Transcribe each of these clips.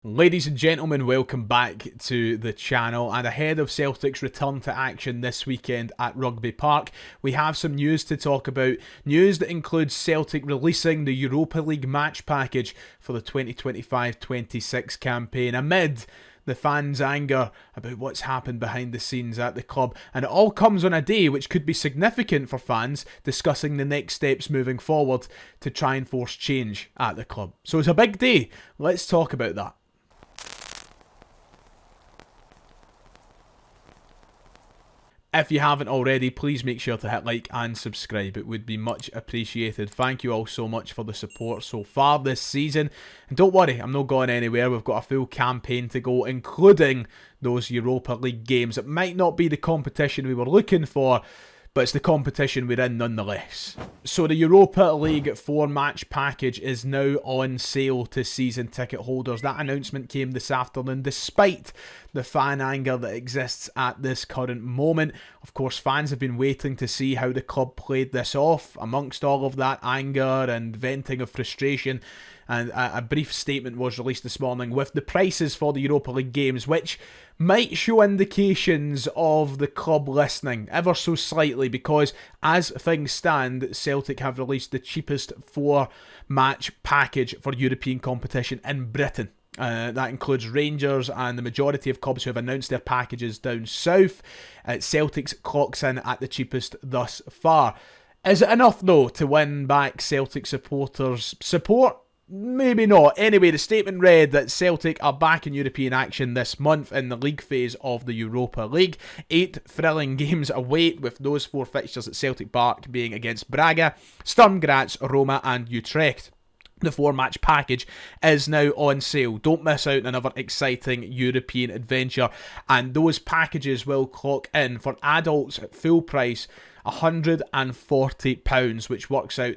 Ladies and gentlemen, welcome back to the channel, and ahead of Celtic's return to action this weekend at Rugby Park, we have some news to talk about. News that includes Celtic releasing the Europa League match package for the 2025-26 campaign amid the fans' anger about what's happened behind the scenes at the club. And it all comes on a day which could be significant for fans discussing the next steps moving forward to try and force change at the club. So it's a big day. Let's talk about that. If you haven't already, please make sure to hit like and subscribe. It would be much appreciated. Thank you all so much for the support so far this season. And don't worry, I'm not going anywhere. We've got a full campaign to go, including those Europa League games. It might not be the competition we were looking for, but it's the competition we're in nonetheless. So the Europa League 4-match package is now on sale to season ticket holders. That announcement came this afternoon despite the fan anger that exists at this current moment. Of course, fans have been waiting to see how the club played this off. Amongst all of that anger and venting of frustration, and a brief statement was released this morning with the prices for the Europa League games, which might show indications of the club listening ever so slightly, because as things stand, Celtic have released the cheapest 4-match package for European competition in Britain. That includes Rangers and the majority of clubs who have announced their packages down south. Celtic's clocks in at the cheapest thus far. Is it enough, though, to win back Celtic supporters' support? Maybe not. Anyway, the statement read that Celtic are back in European action this month in the league phase of the Europa League. 8 thrilling games await, with those 4 fixtures at Celtic Park being against Braga, Sturm Graz, Roma and Utrecht. The 4-match package is now on sale. Don't miss out on another exciting European adventure. And those packages will clock in for adults at full price £140, which works out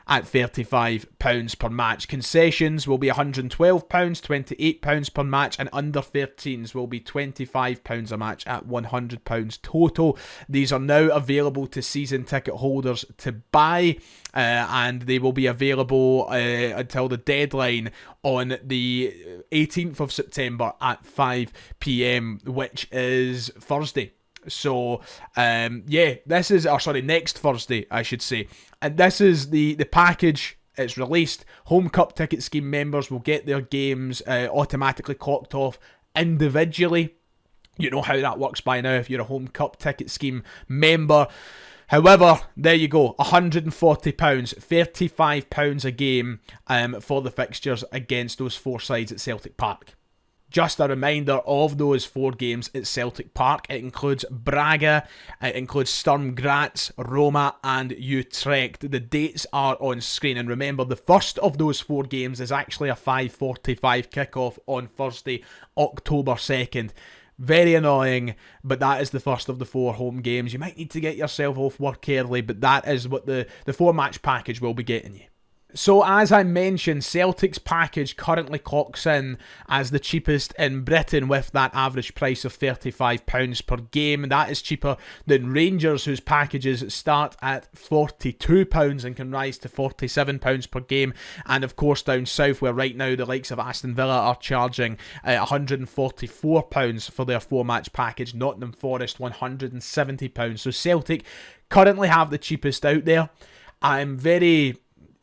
at £35 per match. Concessions will be £112, £28 per match, and under 13s will be £25 a match at £100 total. These are now available to season ticket holders to buy, and they will be available until the deadline on the 18th of September at 5 PM, which is Thursday. So, this is, next Thursday, I should say. And this is the package. It's released. Home Cup ticket scheme members will get their games automatically clocked off individually. You know how that works by now if you're a Home Cup ticket scheme member. However, there you go, £140, £35 a game for the fixtures against those 4 sides at Celtic Park. Just a reminder of those 4 games at Celtic Park. It includes Braga, it includes Sturm Graz, Roma and Utrecht. The dates are on screen, and remember, the first of those 4 games is actually a 5:45 kickoff on Thursday, October 2nd. Very annoying, but that is the first of the 4 home games. You might need to get yourself off work early, but that is what the 4-match package will be getting you. So as I mentioned, Celtic's package currently clocks in as the cheapest in Britain, with that average price of £35 per game. That is cheaper than Rangers, whose packages start at £42 and can rise to £47 per game. And of course down south, where right now the likes of Aston Villa are charging £144 for their 4-match package. Nottingham Forest £170. So Celtic currently have the cheapest out there. I'm very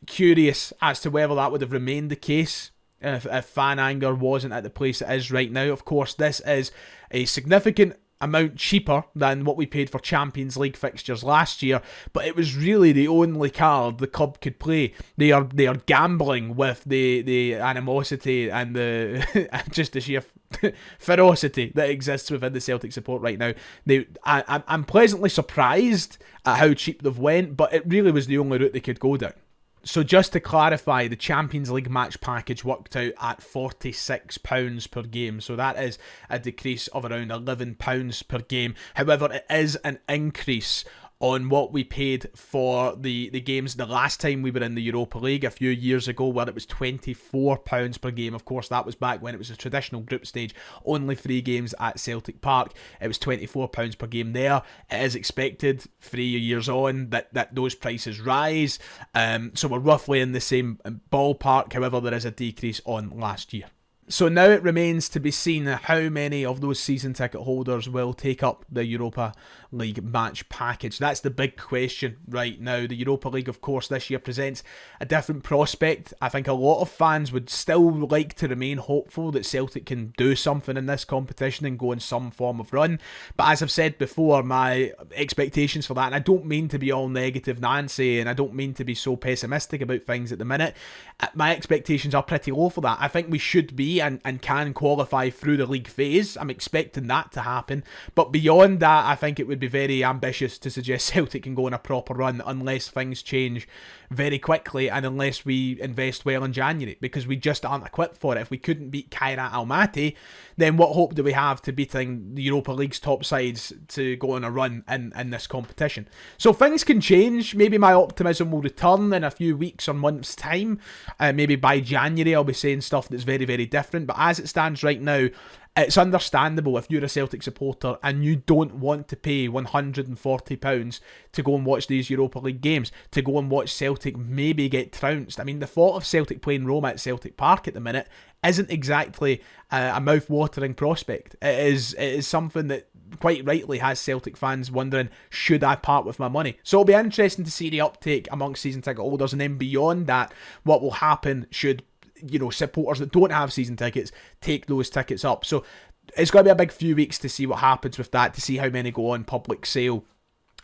curious as to whether that would have remained the case if fan anger wasn't at the place it is right now. Of course, this is a significant amount cheaper than what we paid for Champions League fixtures last year, but it was really the only card the club could play. They are gambling with the animosity and the just the sheer ferocity that exists within the Celtic support right now. I'm pleasantly surprised at how cheap they've went, but it really was the only route they could go down. So just to clarify, the Champions League match package worked out at £46 per game. So that is a decrease of around £11 per game. However, it is an increase on what we paid for the games the last time we were in the Europa League a few years ago, where it was £24 per game. Of course, that was back when it was a traditional group stage, only 3 games at Celtic Park. It was £24 per game there. It is expected 3 years on that those prices rise. So we're roughly in the same ballpark. However, there is a decrease on last year. So now it remains to be seen how many of those season ticket holders will take up the Europa League match package. That's the big question right now. The Europa League, of course, this year presents a different prospect. I think a lot of fans would still like to remain hopeful that Celtic can do something in this competition and go in some form of run. But as I've said before, my expectations for that, and I don't mean to be all negative Nancy, and I don't mean to be so pessimistic about things at the minute, my expectations are pretty low for that. I think we should be and can qualify through the league phase. I'm expecting that to happen. But beyond that, I think it would be very ambitious to suggest Celtic can go on a proper run unless things change very quickly and unless we invest well in January, because we just aren't equipped for it. If we couldn't beat Kairat Almaty, then what hope do we have to beating the Europa League's top sides to go on a run in this competition? So things can change. Maybe my optimism will return in a few weeks or months' time. Maybe by January I'll be saying stuff that's very, very different. But as it stands right now, it's understandable if you're a Celtic supporter and you don't want to pay £140 to go and watch these Europa League games, to go and watch Celtic maybe get trounced. I mean, the thought of Celtic playing Roma at Celtic Park at the minute isn't exactly a mouth-watering prospect. It is something that quite rightly has Celtic fans wondering, should I part with my money? So it'll be interesting to see the uptake amongst season ticket holders, and then beyond that, what will happen should supporters that don't have season tickets take those tickets up. So it's going to be a big few weeks to see what happens with that, to see how many go on public sale.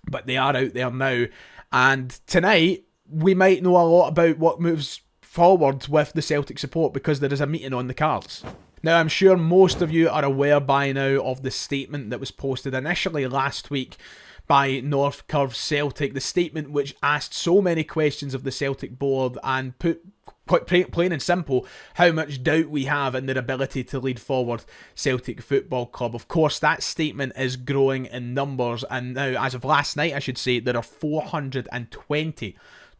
But they are out there now. And tonight, we might know a lot about what moves forward with the Celtic support, because there is a meeting on the cards. Now, I'm sure most of you are aware by now of the statement that was posted initially last week by North Curve Celtic, the statement which asked so many questions of the Celtic board and put quite plain and simple how much doubt we have in their ability to lead forward Celtic Football Club. Of course, that statement is growing in numbers, and now, as of last night, I should say, there are 420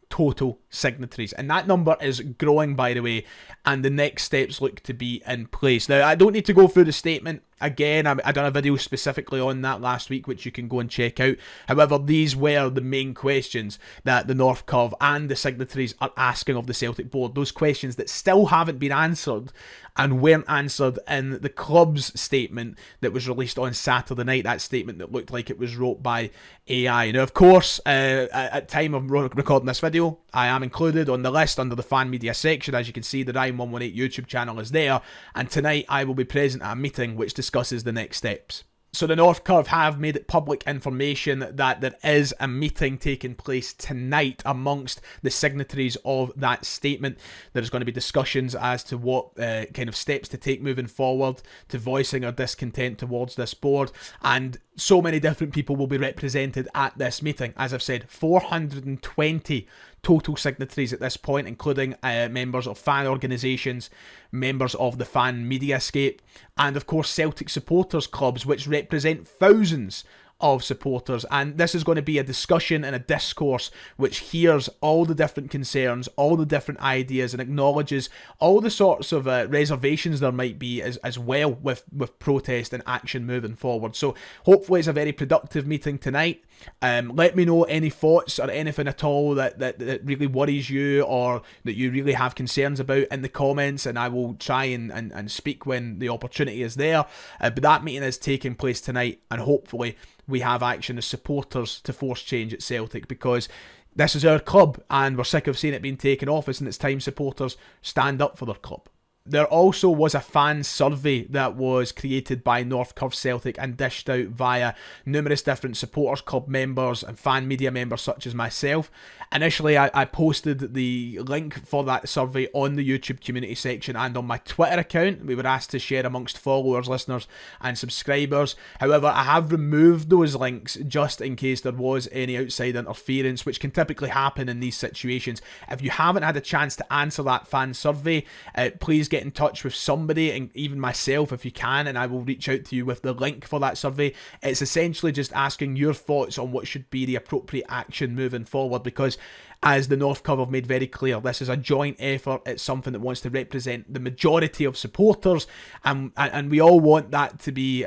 total signatories, and that number is growing, by the way, and the next steps look to be in place. Now, I don't need to go through the statement again. I done a video specifically on that last week, which you can go and check out. However, these were the main questions that the North Curve and the signatories are asking of the Celtic board. Those questions that still haven't been answered and weren't answered in the club's statement that was released on Saturday night. That statement that looked like it was wrote by AI. Now, of course, at time of recording this video, I am included on the list under the fan media section. As you can see, the Ryan118 YouTube channel is there, and tonight I will be present at a meeting which discusses the next steps. So the North Curve have made it public information that there is a meeting taking place tonight amongst the signatories of that statement. There's going to be discussions as to what kind of steps to take moving forward, to voicing our discontent towards this board, and so many different people will be represented at this meeting. As I've said, 420 total signatories at this point, including members of fan organisations, members of the fan mediascape, and of course Celtic supporters clubs, which represent thousands of supporters. And this is going to be a discussion and a discourse which hears all the different concerns, all the different ideas, and acknowledges all the sorts of reservations there might be as well with protest and action moving forward. So hopefully it's a very productive meeting tonight. Let me know any thoughts or anything at all that really worries you or that you really have concerns about in the comments, and I will try and speak when the opportunity is there. But that meeting is taking place tonight, and hopefully we have action as supporters to force change at Celtic, because this is our club and we're sick of seeing it being taken off us, and it's time supporters stand up for their club. There also was a fan survey that was created by North Curve Celtic and dished out via numerous different supporters club members and fan media members such as myself. Initially, I posted the link for that survey on the YouTube community section and on my Twitter account. We were asked to share amongst followers, listeners and subscribers. However, I have removed those links just in case there was any outside interference, which can typically happen in these situations. If you haven't had a chance to answer that fan survey, please get in touch with somebody, and even myself if you can, and I will reach out to you with the link for that survey. It's essentially just asking your thoughts on what should be the appropriate action moving forward, because as the North Curve have made very clear, this is a joint effort. It's something that wants to represent the majority of supporters, and we all want that to be,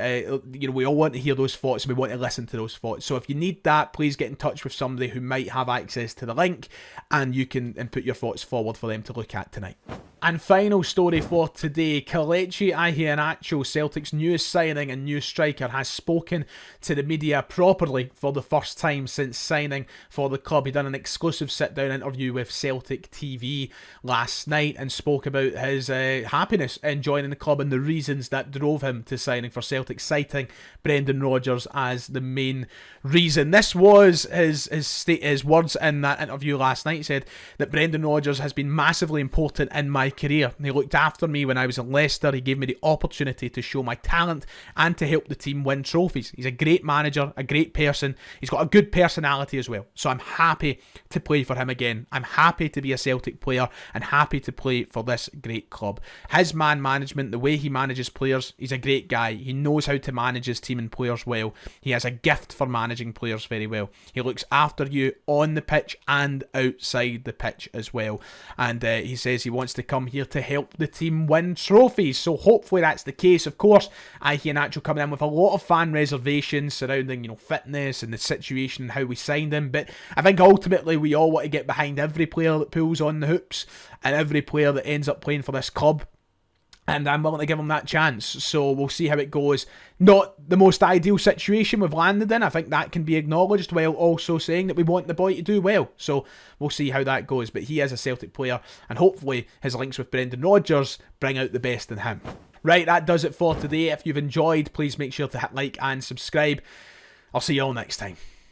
we all want to hear those thoughts, and we want to listen to those thoughts. So if you need that, please get in touch with somebody who might have access to the link, and you can input your thoughts forward for them to look at tonight. And final story for today, Kelechi Iheanacho, Celtic's newest signing and new striker, has spoken to the media properly for the first time since signing for the club. He done an exclusive sit-down interview with Celtic TV last night and spoke about his happiness in joining the club and the reasons that drove him to signing for Celtic, citing Brendan Rodgers as the main reason. This was his words in that interview last night. He said that Brendan Rodgers has been massively important in my career. He looked after me when I was in Leicester. He gave me the opportunity to show my talent and to help the team win trophies. He's a great manager, a great person. He's got a good personality as well. So I'm happy to play for him again. I'm happy to be a Celtic player and happy to play for this great club. His man management, the way he manages players, he's a great guy. He knows how to manage his team and players well. He has a gift for managing players very well. He looks after you on the pitch and outside the pitch as well. And he says he wants to come here to help the team win trophies. So hopefully that's the case. Of course, Iheanacho coming in with a lot of fan reservations surrounding, fitness and the situation and how we signed him. But I think ultimately we all want to get behind every player that pulls on the hoops and every player that ends up playing for this club. And I'm willing to give him that chance. So we'll see how it goes. Not the most ideal situation we've landed in. I think that can be acknowledged, while also saying that we want the boy to do well. So we'll see how that goes. But he is a Celtic player, and hopefully his links with Brendan Rodgers bring out the best in him. Right, that does it for today. If you've enjoyed, please make sure to hit like and subscribe. I'll see you all next time.